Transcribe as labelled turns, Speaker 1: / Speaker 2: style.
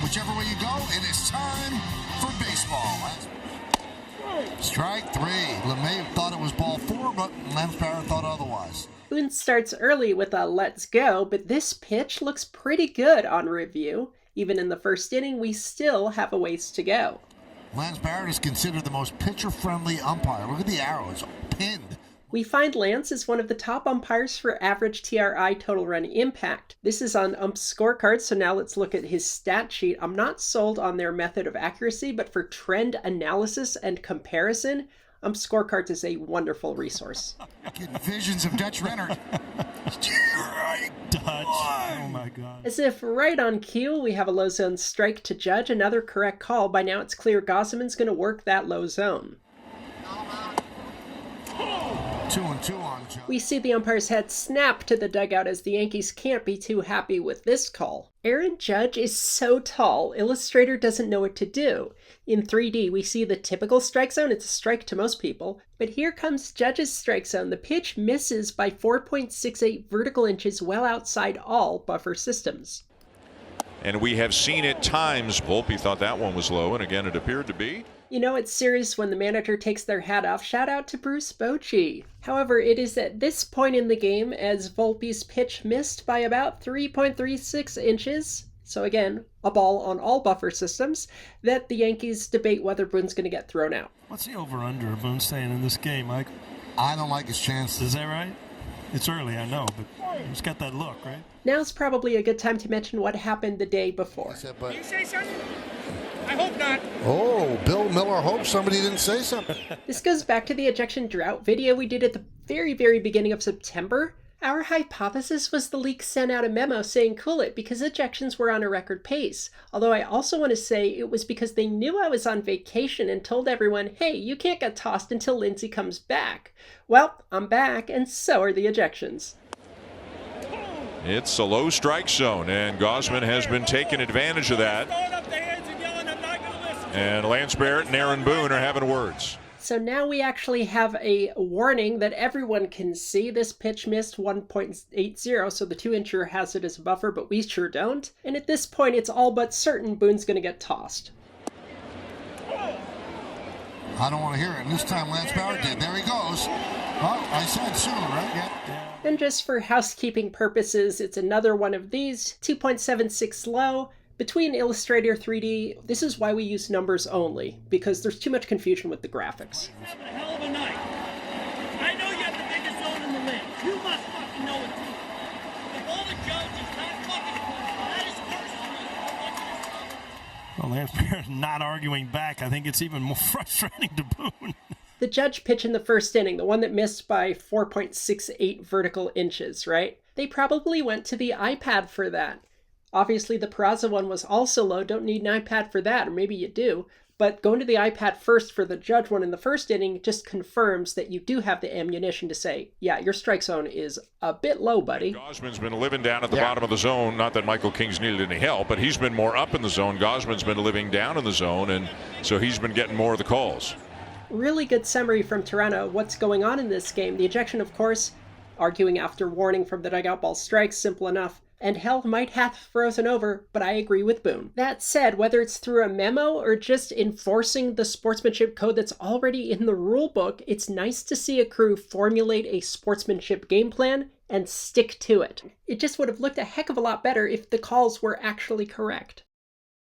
Speaker 1: Whichever way you go, it is time for baseball. Strike three. LeMay thought it was ball four, but Lance Barrett thought otherwise.
Speaker 2: Boone starts early with a let's go, but this pitch looks pretty good on review. Even in the first inning, we still have a ways to go.
Speaker 1: Lance Barrett is considered the most pitcher-friendly umpire. Look at the arrows, pinned.
Speaker 2: We find Lance is one of the top umpires for average TRI total run impact. This is on Ump's scorecard, so now let's look at his stat sheet. I'm not sold on their method of accuracy, but for trend analysis and comparison, Ump's scorecards is a wonderful resource.
Speaker 1: Getting visions of Dutch Renner.
Speaker 3: Dutch. Oh my God.
Speaker 2: As if right on cue, we have a low zone strike to Judge. Another correct call. By now it's clear Gossaman's going to work that low zone.
Speaker 1: 2-2 on Judge.
Speaker 2: We see the umpire's head snap to the dugout as the Yankees can't be too happy with this call. Aaron Judge is so tall, Illustrator doesn't know what to do. In 3D, we see the typical strike zone. It's a strike to most people. But here comes Judge's strike zone. The pitch misses by 4.68 vertical inches, well outside all buffer systems.
Speaker 4: And we have seen it times. Volpe thought that one was low, and again it appeared to be.
Speaker 2: You know it's serious when the manager takes their hat off. Shout out to Bruce Bochy. However, it is at this point in the game, as Volpe's pitch missed by about 3.36 inches, so again, a ball on all buffer systems, that the Yankees debate whether Boone's going to get thrown out.
Speaker 3: What's the over-under of Boone staying in this game, Mike?
Speaker 1: I don't like his chances.
Speaker 3: Is that right? It's early, I know, but he's got that look, right?
Speaker 2: Now's probably a good time to mention what happened the day before.
Speaker 5: Can you say something? I hope not.
Speaker 1: Oh, Bill Miller hopes somebody didn't say something.
Speaker 2: This goes back to the ejection drought video we did at the very beginning of September. Our hypothesis was the league sent out a memo saying cool it because ejections were on a record pace. Although I also want to say it was because they knew I was on vacation and told everyone, hey, you can't get tossed until Lindsay comes back. Well, I'm back, and so are the ejections.
Speaker 4: It's a low strike zone, and Gausman has been taking advantage of that. And Lance Barrett and Aaron Boone are having words.
Speaker 2: So now we actually have a warning that everyone can see. This pitch missed 1.80, so the 2-incher has it as a buffer, but we sure don't. And at this point, it's all but certain Boone's going to get tossed.
Speaker 1: I don't want to hear it. And this time Lance Barrett did. There he goes. Oh, I said soon, right? Yeah.
Speaker 2: And just for housekeeping purposes, it's another one of these, 2.76 low. Between Illustrator 3D, this is why we use numbers only, because there's too much confusion with the graphics.
Speaker 6: You're having a hell of a night. I know you have the biggest zone in the league. You must fucking know it too. The ball the judge is not fucking that is personal.
Speaker 3: Well, Lance Barrett's not arguing back. I think it's even more frustrating to Boone.
Speaker 2: The Judge pitch in the first inning, the one that missed by 4.68 vertical inches, right? They probably went to the iPad for that. Obviously, the Peraza one was also low. Don't need an iPad for that, or maybe you do. But going to the iPad first for the Judge one in the first inning just confirms that you do have the ammunition to say, yeah, your strike zone is a bit low, buddy.
Speaker 4: Gausman's been living down at the bottom of the zone. Not that Michael King's needed any help, but he's been more up in the zone. Gausman's been living down in the zone, and so he's been getting more of the calls.
Speaker 2: Really good summary from Toronto. What's going on in this game? The ejection, of course, arguing after warning from the dugout ball strikes, simple enough. And hell might have frozen over, but I agree with Boone. That said, whether it's through a memo or just enforcing the sportsmanship code that's already in the rule book, it's nice to see a crew formulate a sportsmanship game plan and stick to it. It just would have looked a heck of a lot better if the calls were actually correct.